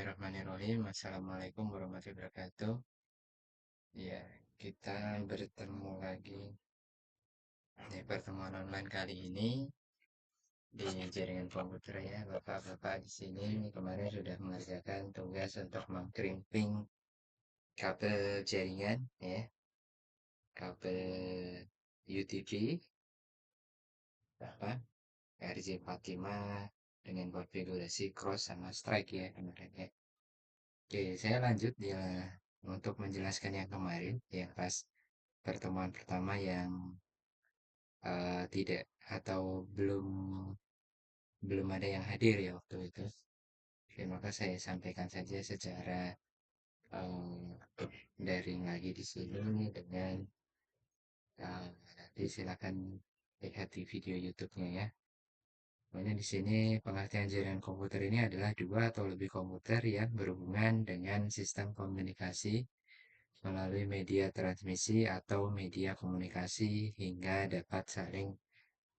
Bismillahirrahmanirrahim. Assalamualaikum warahmatullahi wabarakatuh. Ya, kita bertemu lagi di pertemuan online kali ini di jaringan komputer ya. Bapak-bapak di sini kemarin sudah mengerjakan tugas untuk mengkrimping kabel jaringan ya, kabel UTP apa RJ45 dengan konfigurasi cross sama strike ya kemarin ya. Oke, saya lanjut ya untuk menjelaskan yang kemarin, yang pas pertemuan pertama yang tidak atau belum ada yang hadir ya waktu itu. Oke, maka saya sampaikan saja secara daring lagi di sini dengan nanti silakan lihat di video YouTube-nya ya. Pokoknya di sini pengertian jaringan komputer ini adalah dua atau lebih komputer yang berhubungan dengan sistem komunikasi melalui media transmisi atau media komunikasi hingga dapat saling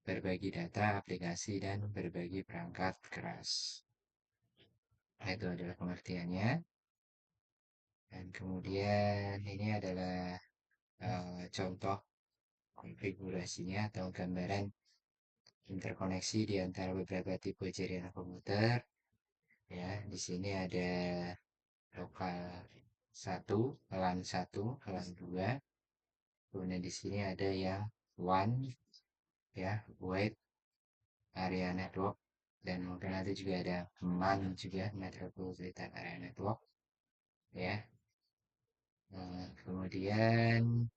berbagi data, aplikasi, dan berbagi perangkat keras. Nah, itu adalah pengertiannya. Dan kemudian ini adalah contoh konfigurasinya atau gambaran interkoneksi di antara beberapa tipe jaringan komputer. Ya, di sini ada lokal satu, LAN 1, LAN 2. Kemudian di sini ada yang WAN, ya, Wide Area Network. Dan mungkin nanti juga ada MAN juga, Metropolitan Area Network. Ya, kemudian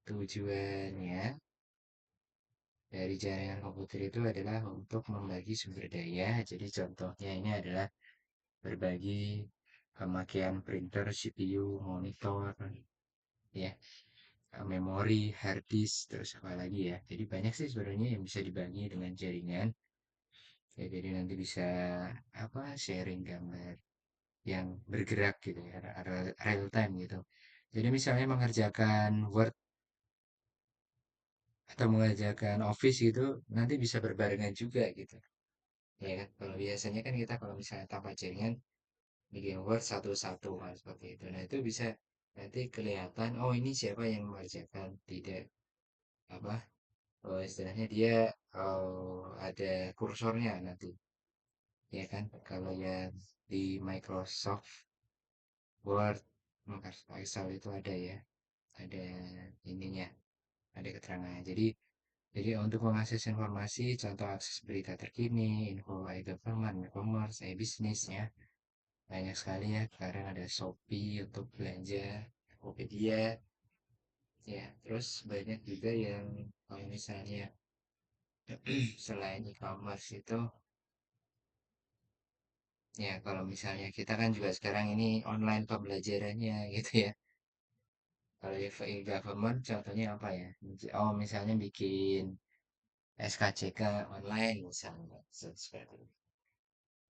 tujuannya dari jaringan komputer itu adalah untuk membagi sumber daya. Jadi contohnya ini adalah berbagi pemakaian printer, CPU, monitor, ya, memori, hard disk, terus apa lagi ya. Jadi banyak sih sebenarnya yang bisa dibagi dengan jaringan. Ya, jadi nanti bisa apa sharing gambar yang bergerak gitu ya, real time gitu. Jadi misalnya mengerjakan Word atau mengerjakan Office gitu, nanti bisa berbarengan juga gitu. Ya kan, kalau biasanya kan kita kalau misalnya tanpa jaringan bikin Word satu-satu kan, seperti itu. Nah itu bisa nanti kelihatan, oh ini siapa yang mengerjakan, tidak apa, oh, istilahnya dia ada kursornya nanti, ya kan. Kalau yang di Microsoft Word, Microsoft Excel itu ada ya, ada ininya, ada keterangannya. Jadi untuk mengakses informasi, contoh akses berita terkini, info e-government, e-commerce, e-bisnis ya, banyak sekali ya. Sekarang ada Shopee untuk belanja, Tokopedia, ya. Terus banyak juga yang kalau misalnya selain e-commerce itu, ya kalau misalnya kita kan juga sekarang ini online pembelajarannya gitu ya. Kalau e-government contohnya apa ya? Oh misalnya bikin SKCK online misalnya, seperti itu.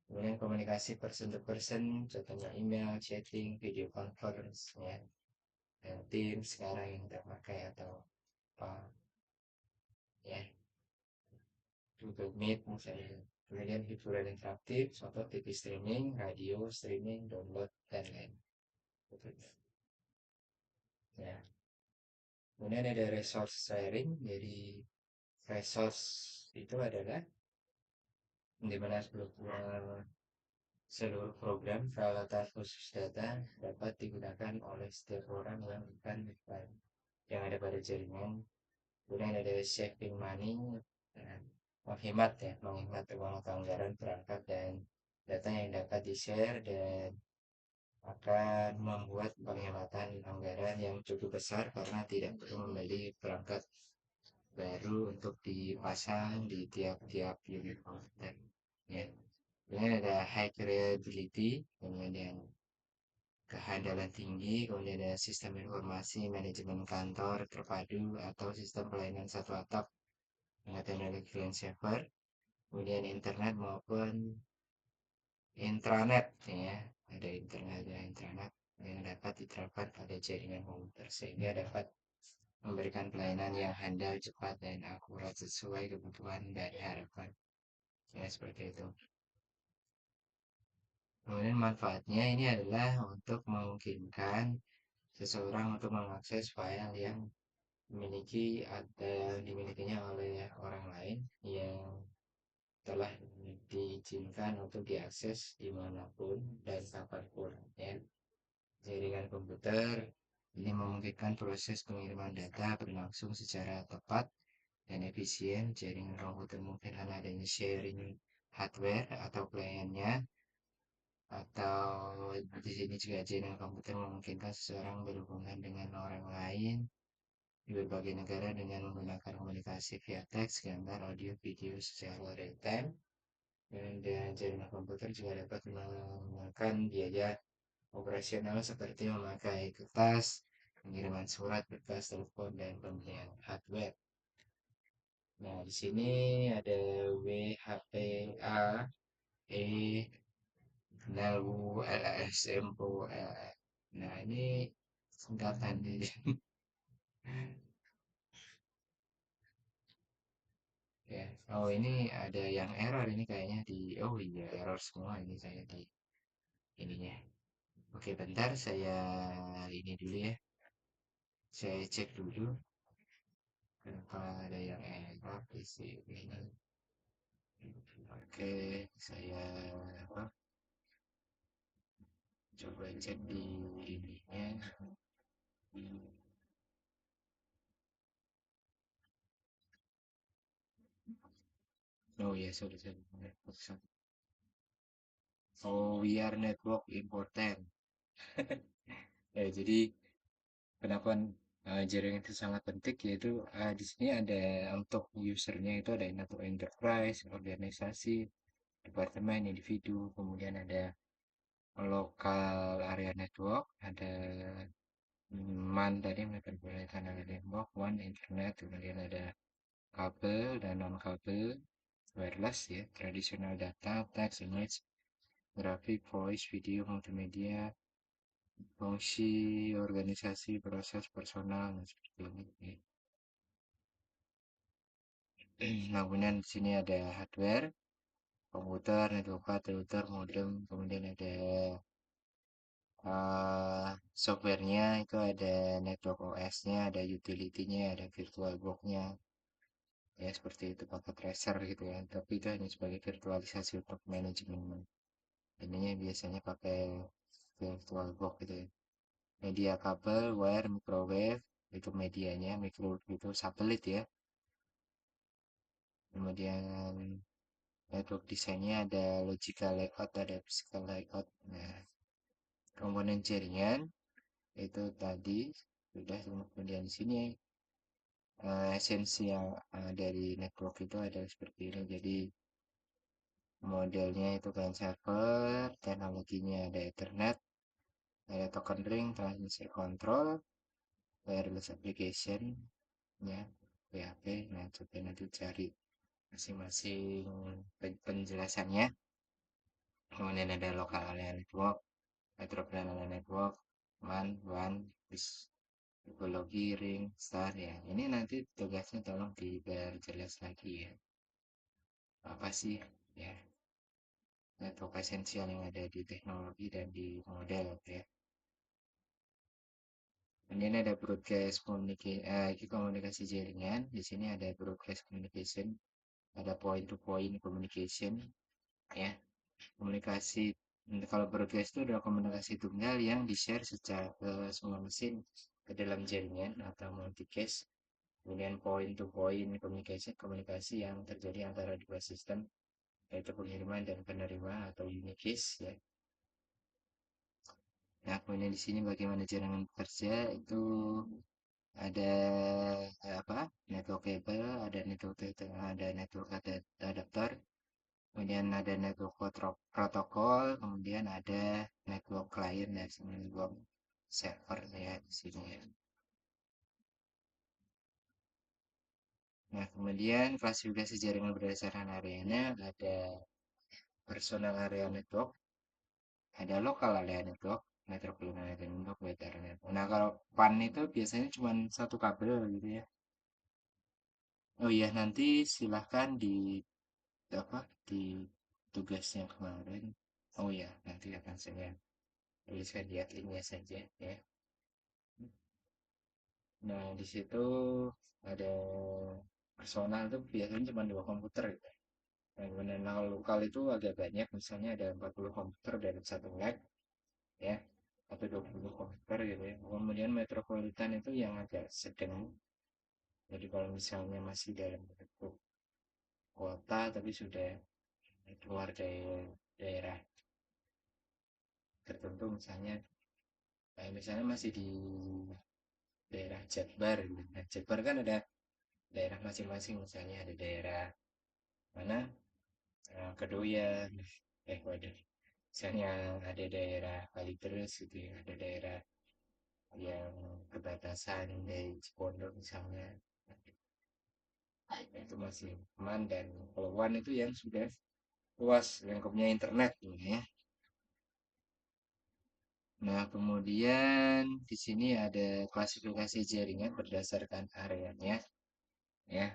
Kemudian komunikasi person to person, contohnya email, chatting, video conference, ya. Dan tim sekarang yang terpakai atau apa, ya. Google Meet misalnya. Kemudian hiburan interaktif, contoh TV streaming, radio streaming, download, dan lain. Ya. Kemudian ada resource sharing, jadi resource itu adalah di mana seluruh program peralatan khusus data dapat digunakan oleh setiap orang yang ada pada jaringan. Kemudian ada saving money, nah, menghemat uang atau anggaran perangkat dan data yang dapat di-share dan akan membuat penghematan anggaran yang cukup besar karena tidak perlu membeli perangkat baru untuk dipasang di tiap-tiap unit komputer. Ya. Kemudian ada high reliability, kemudian kehandalan tinggi, kemudian ada sistem informasi manajemen kantor terpadu atau sistem pelayanan satu atap dengan teknologi client server, kemudian internet maupun intranet ya, ada internet dan intranet yang dapat diterapkan pada jaringan komputer sehingga dapat memberikan pelayanan yang handal, cepat, dan akurat sesuai kebutuhan dan harapan. Ya, seperti itu. Kemudian manfaatnya ini adalah untuk memungkinkan seseorang untuk mengakses file yang dimilikinya oleh orang lain yang telah diizinkan untuk diakses dimanapun dan kapanpun ya. Jaringan komputer ini memungkinkan proses pengiriman data berlangsung secara tepat dan efisien. Jaringan komputer memungkinkan adanya sharing hardware atau kliennya, atau di sini juga jaringan komputer memungkinkan seseorang berhubungan dengan orang lain di berbagai negara dengan menggunakan komunikasi via teks, gambar, audio, video secara real time. Dan jaringan komputer juga dapat memakan biaya operasional seperti memakai kertas, pengiriman surat, berkas, telepon, dan pembelian hardware. Nah, di sini ada WHPA, E, NALU, LSMPO, LF. Nah, ini singkatan jadi ya. Oh, ini ada yang error ini kayaknya oh iya error semua ini saya di ininya. Oke, bentar saya ini dulu ya. Saya cek dulu kenapa ada yang error di sini. Oke, saya apa? Coba cek di ininya. Oh ya, sudah. Oh, we are network important. Ya, jadi kenapa jaringan itu sangat penting yaitu di sini ada untuk usernya itu ada untuk enterprise, organisasi, departemen, individu, kemudian ada local area network, ada MAN tadi metropolitan area network, WAN internet, kemudian ada kabel dan non kabel, wireless ya, tradisional data, text, image, grafik, voice, video, multimedia, fungsi organisasi, proses personal, dan seperti ini. Nah, kemudian di sini ada hardware, komputer, network card, router, modem, kemudian ada softwarenya itu ada network OS-nya, ada utility-nya, ada virtual box-nya, ya seperti itu pakai tracer gitu ya. Tapi itu hanya sebagai virtualisasi untuk manajemen. Ininya biasanya pakai virtual box gitu ya. Media kabel, wire, microwave, itu medianya, micro itu satelit ya. Kemudian network desainnya ada logical layout, ada physical layout. Nah, komponen jaringan itu tadi sudah, kemudian di sini esensi yang dari network itu ada seperti ini. Jadi modelnya itu client server, teknologinya ada Ethernet, ada token ring, transmission control, wireless application, ya, PHP. Nah, coba nanti cari masing-masing penjelasannya. Kemudian ada local area network, metropolitan area network, MAN, WAN, bis, topologi, ring, star ya. Ini nanti tugasnya tolong diperjelas lagi ya. Apa sih ya network esensial yang ada di teknologi dan di model ya. Kemudian ada komunikasi jaringan. Di sini ada broadcast communication, ada point to point communication ya. Komunikasi kalau broadcast itu adalah komunikasi tunggal yang di-share secara ke semua mesin ke dalam jaringan atau multicast. Kemudian point to point communication, komunikasi yang terjadi antara dua sistem yaitu pengiriman dan penerima atau unicast ya. Nah, kemudian di sini bagaimana jaringan bekerja itu ada apa? Network cable, ada network adapter, kemudian ada network protokol, kemudian ada network client dan network server ya di sini ya. Nah, kemudian klasifikasi jaringan berdasarkan areanya ada personal area network, ada local area network, metropolitan area network, wide area network. Nah, kalau PAN itu biasanya cuma satu kabel gitu ya. Oh iya, nanti silahkan di apa di tugasnya kemarin Oh ya, nanti akan saya tuliskan di linknya saja ya. Nah, di situ ada personal tuh biasanya cuma 2 komputer gitu. Nah, kemudian kalau lokal itu agak banyak, misalnya ada 40 komputer dalam satu lab ya, atau 20 komputer gitu ya. Kemudian metropolitan itu yang agak sedang. Jadi kalau misalnya masih dalam bentuk kota tapi sudah keluar dari daerah tertentu, misalnya masih di daerah Jakbar gitu. Nah, Jakbar kan ada daerah masing-masing, misalnya ada daerah mana, Kedoya, waduh, misalnya ada daerah Kalideres gitu ya, ada daerah yang perbatasan dari Cipondo misalnya. Nah, itu masih aman. Dan kalau One itu yang sudah luas lingkupnya internet gitu ya. Nah, kemudian di sini ada klasifikasi jaringan berdasarkan areanya ya.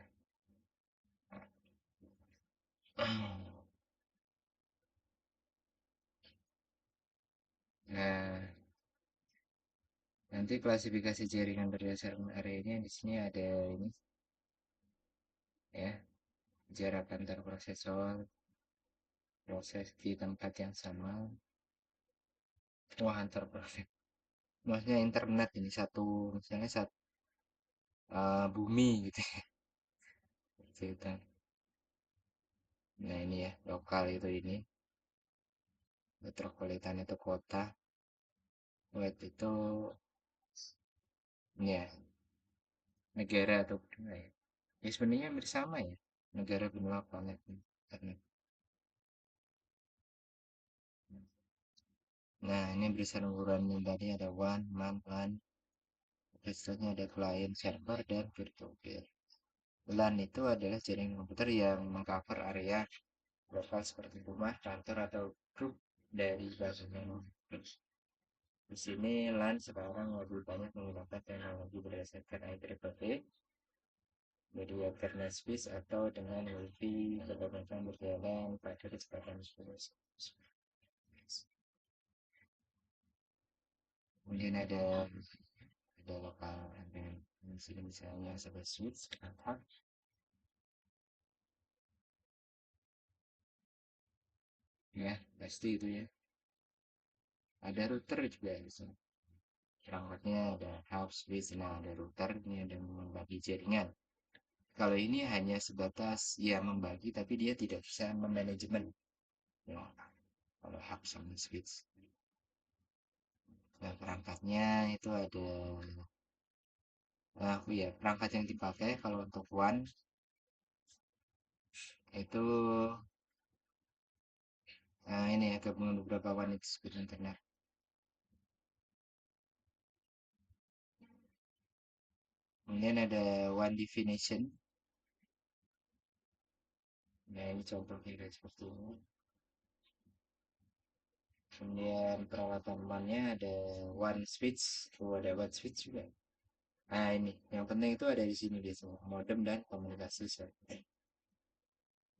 Nah, nanti klasifikasi jaringan berdasarkan areanya di sini ada ini ya, jarak antar prosesor, proses di tempat yang sama. Wah, antar proses. Maksudnya internet ini satu, misalnya satu bumi gitu ya. Gitu. Nah, ini ya, lokal itu ini, metropolitan itu kota, web itu ya negara atau benua ya. Ya sebenarnya hampir sama ya, negara benua planet internet. Nah, ini berdasarkan ukuran yang tadi ada one, man, LAN, selanjutnya ada client server dan virtual peer. LAN itu adalah jaringan komputer yang mengcover area lokal seperti rumah, kantor, atau grup dari bangunan. Di sini LAN sekarang lebih banyak menggunakan teknologi berdasarkan IEEE, jadi Ethernet switch atau dengan Wi-Fi kebanyakan berjalan pada kecepatan 10. Kemudian ada lokal, ada misalnya sebagai switch atau ya pasti itu ya. Ada router juga bisa. Perangkatnya ada hub switch, nah ada router ini ada membagi jaringan. Kalau ini hanya sebatas ya membagi, tapi dia tidak bisa memanajemen. Ya, kalau hub sama switch. Nah, perangkatnya itu ada ya perangkat yang dipakai kalau untuk WAN itu ini ya gabungan beberapa WAN itu speed internet. Kemudian ada WAN definition. Nah, ini contoh kira seperti ini. Kemudian peralatan WAN-nya ada WAN switch, ada WAN switch juga. Nah, ini yang penting itu ada di sini biasanya modem dan komunikasi server.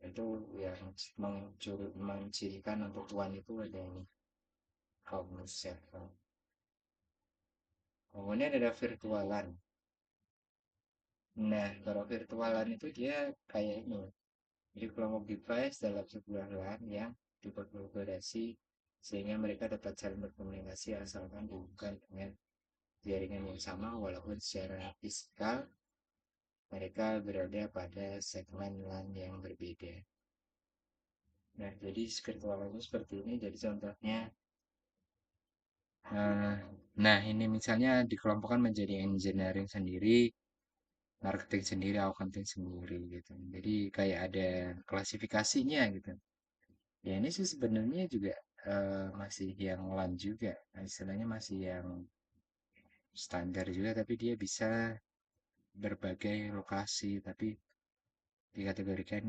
Itu yang mencirikan untuk WAN itu ada ini komunikasi server. Kemudian ada virtualan. Nah, kalau virtualan itu dia kayak ini. Jadi kelompok device dalam sebuah LAN yang dikolaborasi sehingga mereka dapat saling berkomunikasi asalkan bukan dengan jaringan yang sama, walaupun secara fisikal mereka berada pada segmen LAN yang berbeda. Nah, jadi virtualan itu seperti ini. Jadi contohnya, eh, nah ini misalnya dikelompokkan menjadi engineering sendiri, marketing sendiri, accounting sendiri gitu. Jadi kayak ada klasifikasinya gitu. Ya ini sih sebenarnya juga masih yang LAN juga. Nah, istilahnya masih yang standar juga, tapi dia bisa berbagai lokasi, tapi dikategorikan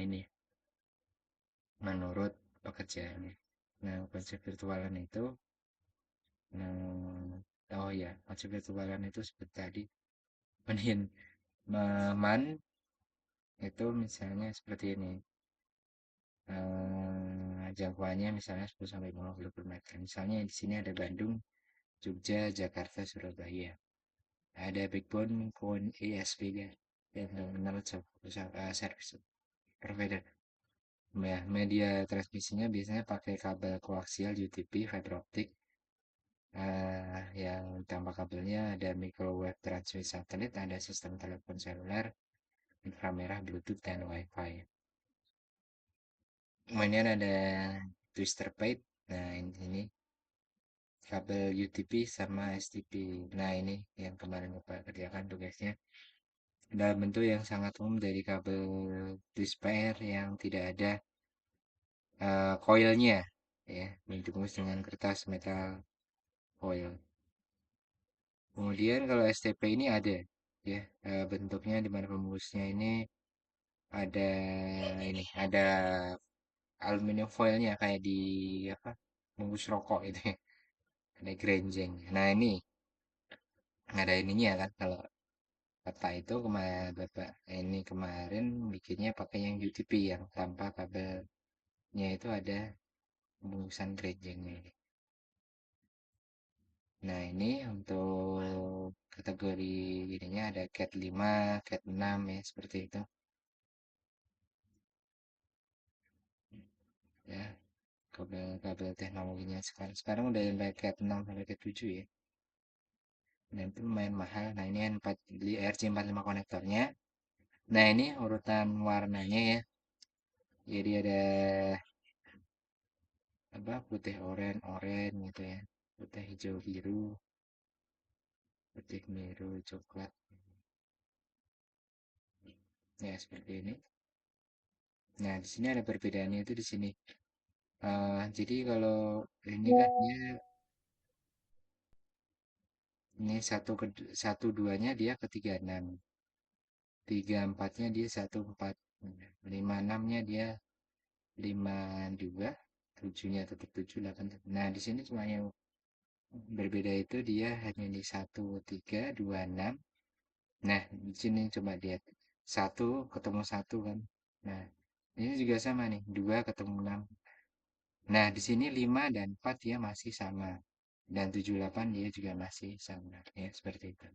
ini menurut pekerjaannya. Nah, konsep virtualan itu, oh ya, konsep virtualan itu seperti tadi, menin, itu misalnya seperti ini. jangkauannya misalnya 10 sampai 50 km. Misalnya di sini ada Bandung, Jogja, Jakarta, Surabaya. Ada backbone phone ISP-nya yang menurut service provider. Ya, media transmisinya biasanya pakai kabel koaksial UTP, fiber optik, yang tambah kabelnya ada microwave transmit satelit, ada sistem telepon seluler, inframerah, Bluetooth, dan Wi-Fi. Kemudian ada twister pipe. Nah, ini kabel UTP sama STP. Nah, ini yang kemarin Bapak kerjakan tugasnya. Dalam bentuk yang sangat umum dari kabel twist pair yang tidak ada coilnya, ya, dibungkus dengan kertas metal foil. Kemudian kalau STP ini ada, ya, bentuknya di mana pembungkusnya ini ada ada aluminium foilnya kayak di apa, bungkus rokok itu ya, ada grenjeng. Nah ini ada ininya kan kalau Bapak itu kemarin Bapak ini kemarin bikinnya pakai yang UTP yang tanpa kabelnya itu ada bungkusan grenjengnya. Nah ini untuk kategori ininya ada Cat 5, Cat 6 ya seperti itu ya, kabel-kabel teknologinya sekarang sekarang udah sampai Cat 6 sampai Cat 7 ya. Nah itu lumayan mahal. Nah ini N4 beli RC45 konektornya. Nah ini urutan warnanya ya. Jadi ada apa, putih oranye oranye gitu ya, putih hijau biru, putih biru coklat ya seperti ini. Nah di sini ada perbedaannya itu di sini. Jadi kalau ini kan dia ini satu duanya dia ke 36, 34-nya dia 14, 56-nya dia 52, 7-nya tetap 7, 8. Nah di sini cuma yang berbeda itu dia hanya di 1, 3, 2, 6. Nah, di sini coba lihat. Satu ketemu satu kan. Nah, ini juga sama nih. Dua ketemu enam. Nah, di sini 5 dan 4 dia masih sama. Dan 7 8 dia juga masih sama. Ya, seperti itu.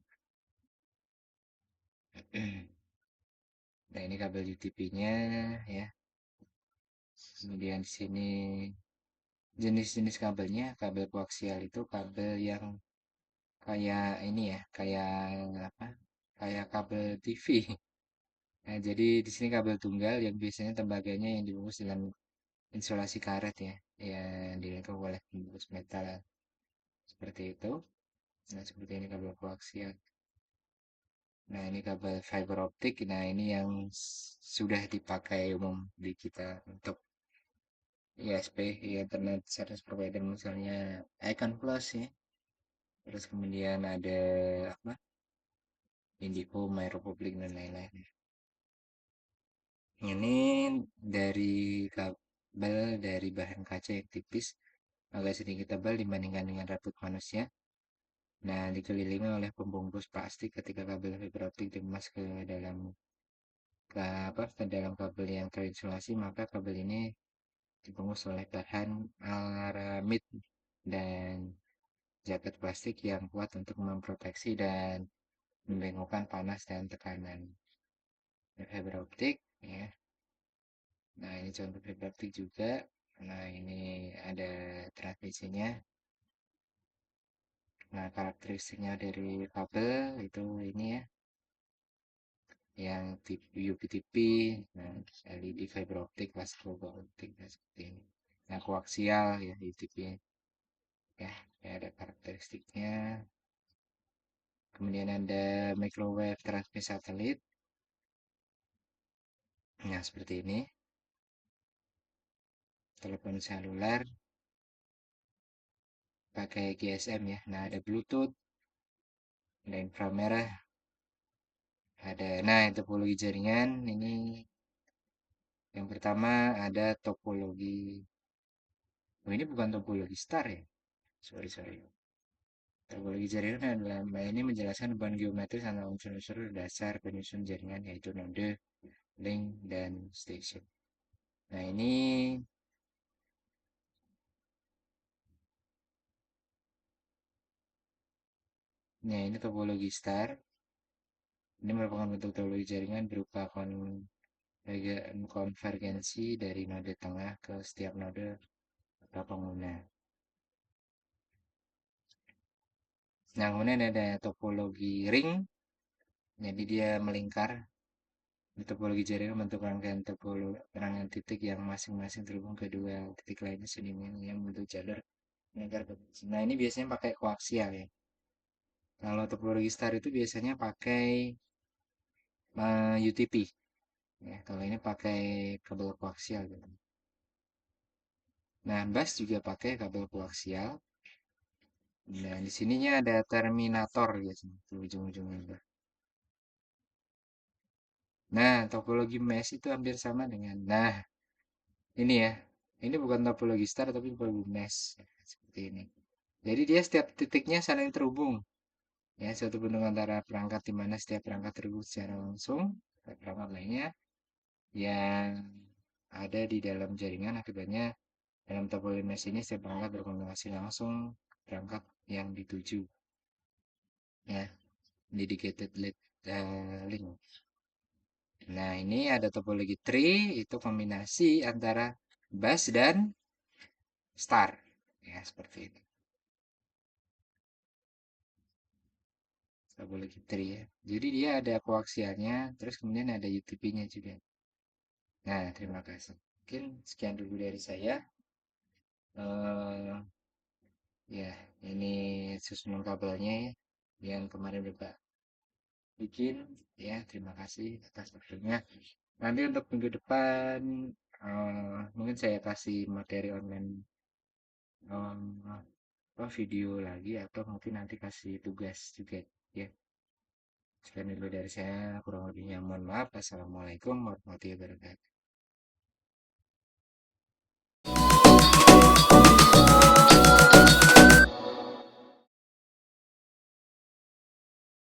Nah, ini kabel UTP-nya ya. Kemudian di sini jenis-jenis kabelnya, kabel koaksial itu kabel yang kayak ini ya, kayak apa? Kayak kabel TV. Nah, jadi di sini kabel tunggal yang biasanya tembaganya yang dibungkus dengan insulasi karet ya, yang dilengkapi oleh pembungkus metal seperti itu. Nah, seperti ini kabel koaksial. Nah, ini kabel fiber optik. Nah, ini yang sudah dipakai umum di kita untuk ISP, Internet Service Provider, misalnya Icon Plus ya. Terus kemudian ada apa? Indico, My Republic dan lain-lain. Ini dari kabel dari bahan kaca yang tipis, agak sedikit tebal dibandingkan dengan rambut manusia. Nah, dikelilingi oleh pembungkus plastik ketika kabel fiber optik dikemas ke dalam kabel yang terinsulasi, maka kabel ini dibungkus oleh bahan aramid dan jaket plastik yang kuat untuk memproteksi dan membengkokkan panas dan tekanan. Fiber optik ya. Nah, ini contoh fiber optik juga. Nah, ini ada transmisinya. Nah, karakteristiknya dari kabel itu ini ya, yang tipe UPTP, nah, LED fiber optik, plastik fiber optik, nah, seperti ini. Nah, koaksial ya UTP ya, ada karakteristiknya. Kemudian ada microwave transmit satelit. Nah, seperti ini. Telepon seluler pakai GSM ya. Nah, ada Bluetooth, ada inframerah, ada nah topologi jaringan ini yang pertama ada topologi. Oh, ini bukan topologi star ya. Sorry, sorry. Topologi jaringan adalah ini menjelaskan beban geometris antara unsur-unsur dasar penyusun jaringan yaitu node, link, dan station. Nah ini Nah, ini topologi star. Ini merupakan bentuk topologi jaringan berupa konvergensi dari node tengah ke setiap node atau pengguna. Nah, kemudian ada topologi ring. Jadi dia melingkar. Di topologi jaringan bentuk rangkaian titik yang masing-masing terhubung ke dua titik lainnya sedimen yang membentuk jalur melingkar ke. Nah, ini biasanya pakai koaksial ya. Kalau topologi star itu biasanya pakai UTP. Ya, kalau ini pakai kabel koaksial gitu. Nah, bus juga pakai kabel koaksial. Nah, di sininya ada terminator gitu, di ujung-ujungnya. Nah, topologi mesh itu hampir sama dengan. Nah, ini ya. Ini bukan topologi star tapi topologi mesh. Seperti ini. Jadi dia setiap titiknya saling terhubung. Ya, suatu bentuk antara perangkat di mana setiap perangkat terhubung secara langsung ke perangkat lainnya yang ada di dalam jaringan. Akibatnya dalam topologi mesh ini setiap perangkat berkomunikasi langsung perangkat yang dituju. Ya, dedicated link. Nah, ini ada topologi tree, itu kombinasi antara bus dan star. Ya, seperti itu. Topologi tree ya. Jadi dia ada koaksialnya, terus kemudian ada UTP-nya juga. Nah, terima kasih. Mungkin sekian dulu dari saya. eh ya, ini susunan kabelnya ya, yang kemarin Bapak bikin. Ya, terima kasih atas waktunya. Nanti untuk minggu depan, mungkin saya kasih materi online apa video lagi atau mungkin nanti kasih tugas juga ya. Sekian dulu dari saya, kurang lebihnya mohon maaf. Assalamualaikum warahmatullahi wabarakatuh.